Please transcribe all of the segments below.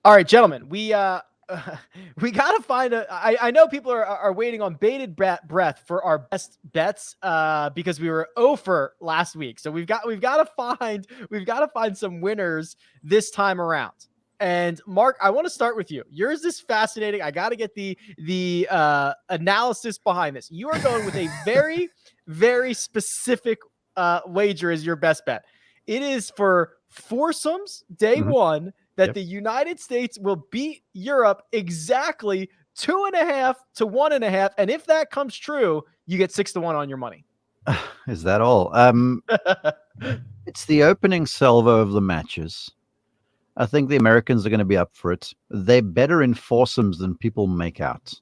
All right, gentlemen, we we gotta find a. I know people are waiting on bated breath for our best bets because we were 0 for last week. So we've got to find some winners this time around. And Mark, I want to start with you. Yours is fascinating. I got to get the analysis behind this. You are going with a very very specific wager as your best bet. It is for foursomes day one that the United States will beat Europe exactly 2.5 to 1.5. And if that comes true, you get 6 to 1 on your money. Is that all? It's the opening salvo of the matches. I think the Americans are going to be up for it. They're better in foursomes than people make out.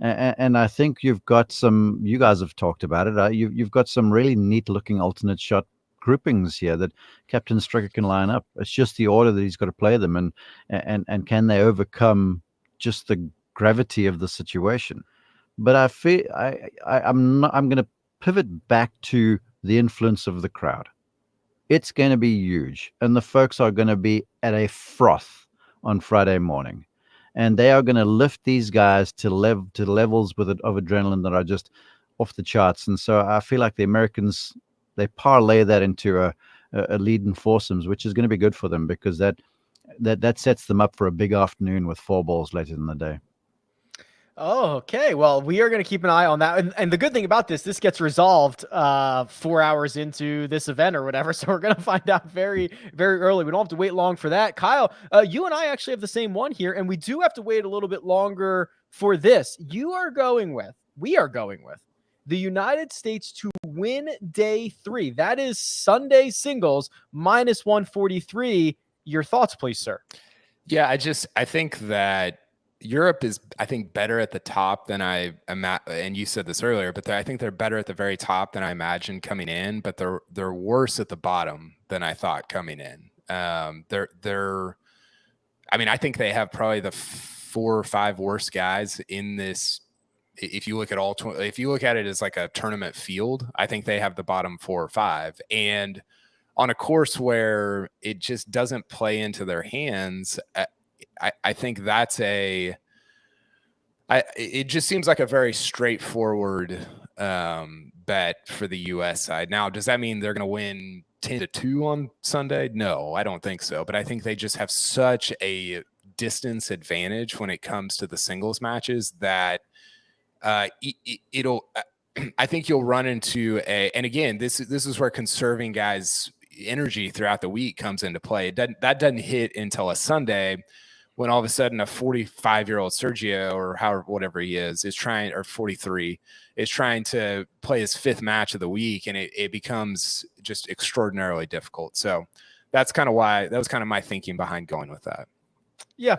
And I think you've got some, you guys have talked about it. You've got some really neat looking alternate shot groupings here that Captain Stricker can line up. It's just the order that he's got to play them, and can they overcome just the gravity of the situation? But I feel I'm going to pivot back to the influence of the crowd. It's going to be huge, and the folks are going to be at a froth on Friday morning, and they are going to lift these guys to levels of adrenaline that are just off the charts. And so I feel like the Americans, they parlay that into a lead in foursomes, which is going to be good for them because that sets them up for a big afternoon with 4 balls later in the day. Oh, okay. Well, we are going to keep an eye on that. And the good thing about this gets resolved 4 hours into this event or whatever. So we're going to find out very, very early. We don't have to wait long for that. Kyle, you and I actually have the same one here, and we do have to wait a little bit longer for this. We are going with the United States to win day 3. That is Sunday singles minus 143. Your thoughts, please, sir. Yeah, I think that Europe is, I think, better at the top than I and you said this earlier, but I think they're better at the very top than I imagined coming in, but they're worse at the bottom than I thought coming in. I think they have probably the 4 or 5 worst guys in this. If you look at if you look at it as like a tournament field, I think they have the bottom 4 or 5, and on a course where it just doesn't play into their hands, I think that's it just seems like a very straightforward bet for the U.S. side. Now, does that mean they're going to win 10-2 on Sunday? No, I don't think so. But I think they just have such a distance advantage when it comes to the singles matches that it'll. I think you'll run into and again, this is where conserving guys' energy throughout the week comes into play. That doesn't hit until a Sunday, when all of a sudden a 45-year-old Sergio, or whatever he is trying, or 43, is trying to play his 5th match of the week, and it becomes just extraordinarily difficult. So that was kind of my thinking behind going with that. Yeah,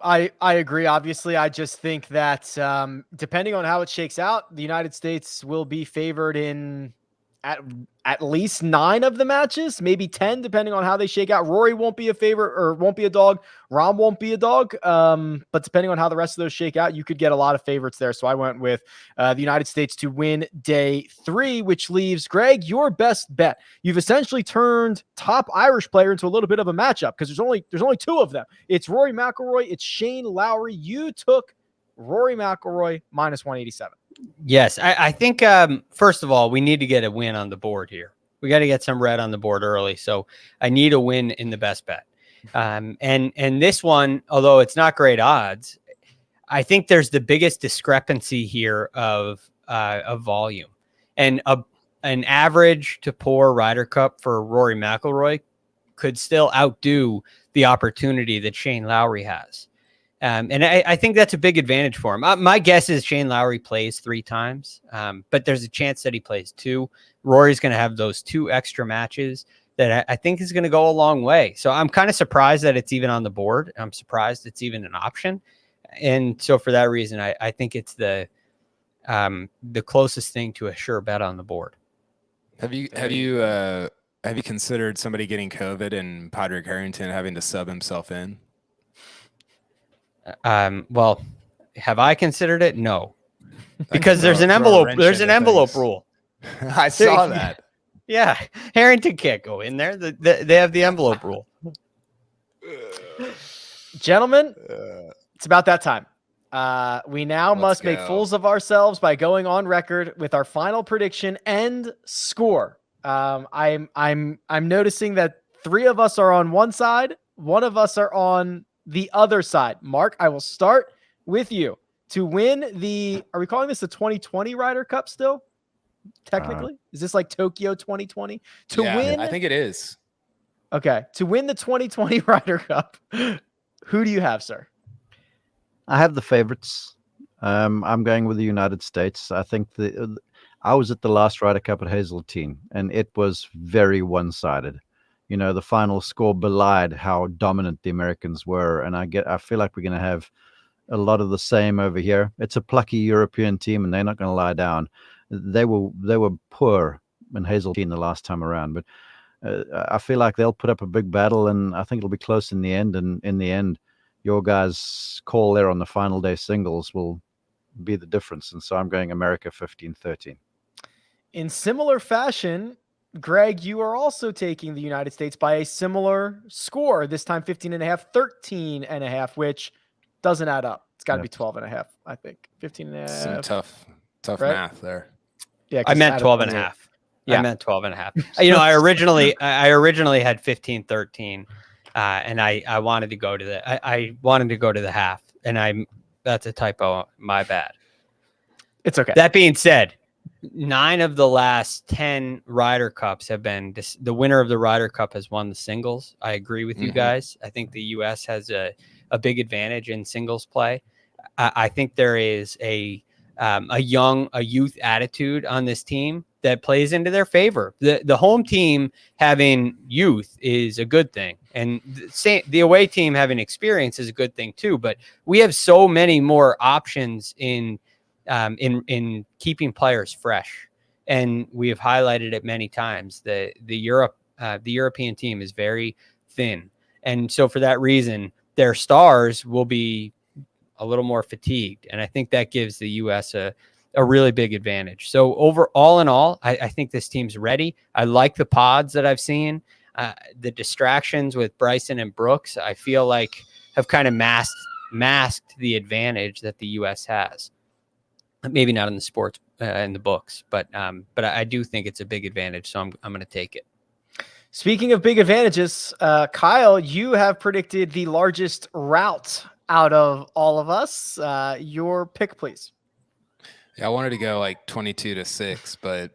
I agree. Obviously, I just think that depending on how it shakes out, the United States will be favored in at least 9 of the matches, maybe 10, depending on how they shake out. Rory won't be a favorite, or won't be a dog. Rahm won't be a dog. But depending on how the rest of those shake out, you could get a lot of favorites there. So I went with the United States to win day 3, which leaves, Greg, your best bet. You've essentially turned top Irish player into a little bit of a matchup because there's only 2 of them. It's Rory McIlroy. It's Shane Lowry. You took Rory McIlroy minus 187. Yes, I think, first of all, we need to get a win on the board here. We got to get some red on the board early. So I need a win in the best bet. And this one, although it's not great odds, I think there's the biggest discrepancy here of volume. And an average to poor Ryder Cup for Rory McIlroy could still outdo the opportunity that Shane Lowry has. And I think that's a big advantage for him. My guess is Shane Lowry plays 3 times, but there's a chance that he plays 2. Rory's going to have those 2 extra matches that I think is going to go a long way. So I'm kind of surprised that it's even on the board. I'm surprised it's even an option. And so for that reason, I think it's the closest thing to a sure bet on the board. Have you considered somebody getting COVID and Padraig Harrington having to sub himself in? Well, have I considered it? No, because there's an envelope. There's an envelope rule. I saw that. Yeah, Harrington can't go in there. They have the envelope rule. Gentlemen, it's about that time. We now Let's must make go. fools of ourselves by going on record with our final prediction and score. I'm noticing that 3 of us are on one side, 1 of us are on the other side. Mark, I will start with you to win the. Are we calling this the 2020 Ryder Cup still? Technically, is this like Tokyo 2020? To win, I think it is. Okay, to win the 2020 Ryder Cup, who do you have, sir? I have the favorites. I'm going with the United States. I think I was at the last Ryder Cup at Hazeltine, and it was very one-sided. You know, the final score belied how dominant the Americans were, and I feel like we're going to have a lot of the same over here. It's a plucky European team, and they're not going to lie down. They were poor in Hazeltine the last time around, but I feel like they'll put up a big battle, and I think it'll be close in the end. And in the end, your guys' call there on the final day singles will be the difference. And so I'm going America 15-13. In similar fashion, Greg, you are also taking the United States by a similar score, this time 15.5, 13.5, which doesn't add up. It's got to be 12.5, I think. 15.5. Some tough right? math there. Yeah, I meant 12.5. Yeah. I meant 12.5. You know, I originally had 15-13, and I wanted to go to I wanted to go to the half, and that's a typo. My bad. It's okay. That being said, 9 of the last 10 Ryder Cups have been the winner of the Ryder Cup has won the singles. I agree with you guys. I think the U.S. has a big advantage in singles play. I think there is a youth attitude on this team that plays into their favor. The home team having youth is a good thing, and the away team having experience is a good thing too. But we have so many more options in keeping players fresh, and we have highlighted it many times. The European team is very thin, and so for that reason, their stars will be a little more fatigued, and I think that gives the U.S. a really big advantage. So all in all, I think this team's ready. I like the pods that I've seen. The distractions with Bryson and Brooks, I feel like have kind of masked the advantage that the U.S. has. Maybe not in the sports, in the books, but I do think it's a big advantage. So I'm going to take it. Speaking of big advantages, Kyle, you have predicted the largest rout out of all of us. Your pick, please. Yeah, I wanted to go like 22-6, but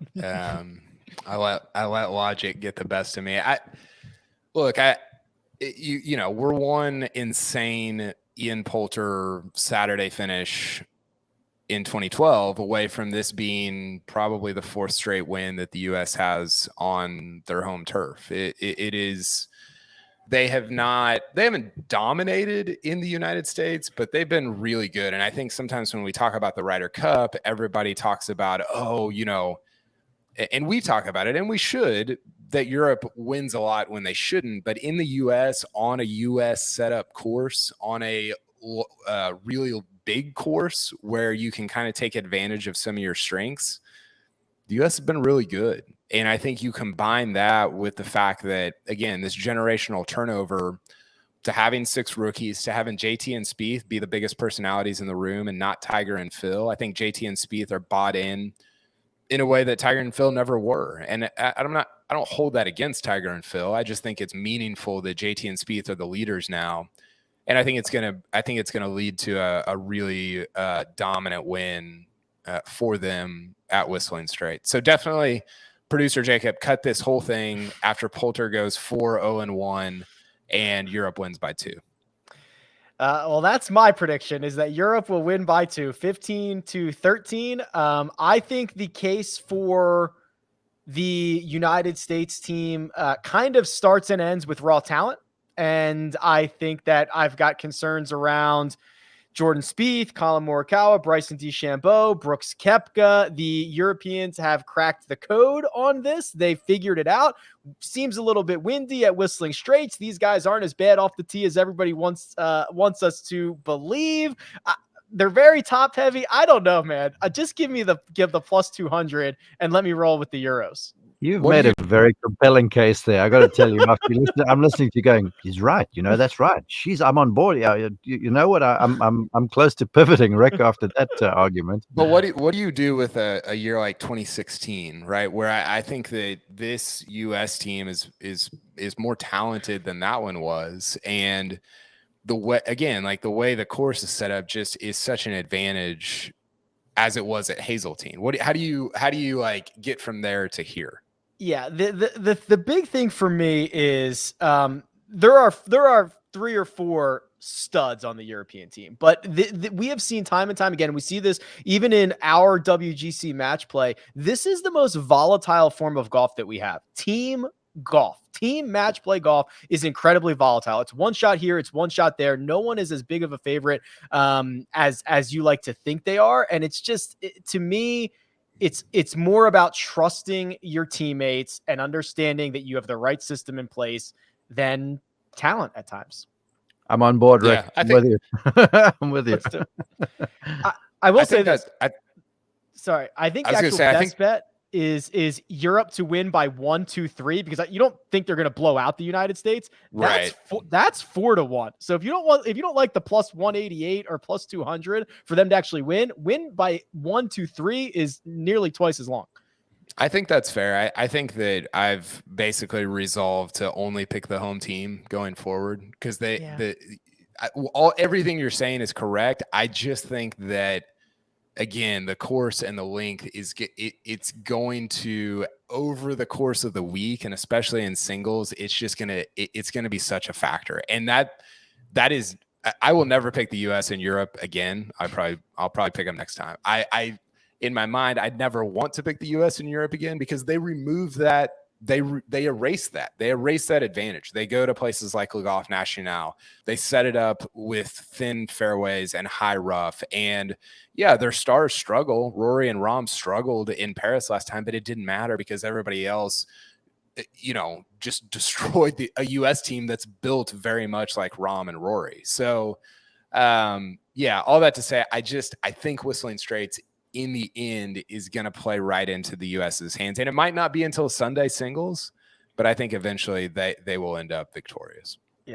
I let logic get the best of me. We're one insane Ian Poulter Saturday finish in 2012 away from this being probably the 4th straight win that the U.S. has on their home turf. It is. They haven't dominated in the United States, but they've been really good. And I think sometimes when we talk about the Ryder Cup, everybody talks about, and we talk about it, and we should, that Europe wins a lot when they shouldn't. But in the U.S., on a U.S. setup course, on a really big course where you can kind of take advantage of some of your strengths, the U.S. has been really good. And I think you combine that with the fact that, again, this generational turnover, to having 6 rookies, to having JT and Spieth be the biggest personalities in the room and not Tiger and Phil. I think JT and Spieth are bought in a way that Tiger and Phil never were. And I don't hold that against Tiger and Phil. I just think it's meaningful that JT and Spieth are the leaders now. And I think it's gonna lead to a really dominant win for them at Whistling Straits. So definitely, producer Jacob, cut this whole thing after Poulter goes 4-0-1 and Europe wins by 2. Well, that's my prediction, is that Europe will win by 2, 15-13. I think the case for the United States team kind of starts and ends with raw talent. And I think that I've got concerns around Jordan Spieth, Colin Morikawa, Bryson DeChambeau, Brooks Koepka. The Europeans have cracked the code on this. They figured it out. Seems a little bit windy at Whistling Straits. These guys aren't as bad off the tee as everybody wants us to believe. They're very top heavy. I don't know, man. Just give the plus 200 and let me roll with the Euros. You've What do made a very compelling case there. I got to tell you, after you listen, I'm listening to you going, he's right. You know, that's right. I'm on board. Yeah, you know what? I'm close to pivoting, Rick, after that argument. But what do you do with a year like 2016, right? Where I think that this U.S. team is more talented than that one was, and the way the way the course is set up just is such an advantage as it was at Hazeltine. How do you like get from there to here? Yeah, the big thing for me is there are 3 or 4 studs on the European team, but we have seen time and time again. We see this even in our WGC match play. This is the most volatile form of golf that we have. Team golf, team match play golf is incredibly volatile. It's one shot here, it's one shot there. No one is as big of a favorite as you like to think they are, and it's just to me. It's more about trusting your teammates and understanding that you have the right system in place than talent at times. I'm on board, Rick. Yeah, I'm with you. I'm with you. I will say think this. that I think I the was gonna actual say, I best think- bet is Europe to win by 1, 2, 3, because you don't think they're going to blow out the United States. That's 4-1. So if you don't like the plus 188 or plus 200 for them to actually win by 1, 2, 3 is nearly twice as long. I think that's fair. I think that I've basically resolved to only pick the home team going forward because everything you're saying is correct. I just think that, again, the course and the length it's going to, over the course of the week, and especially in singles, it's going to be such a factor. And that is, I will never pick the US and Europe again. I'll probably pick them next time. In my mind, I'd never want to pick the US and Europe again because they remove that. They erase that. They erase that advantage. They go to places like Le Golf National. They set it up with thin fairways and high rough. And yeah, their stars struggle. Rory and Rahm struggled in Paris last time, but it didn't matter because everybody else, just destroyed a U.S. team that's built very much like Rahm and Rory. So, yeah, all that to say, I think Whistling Straits in the end is going to play right into the US's hands. And it might not be until Sunday singles, but I think eventually they will end up victorious.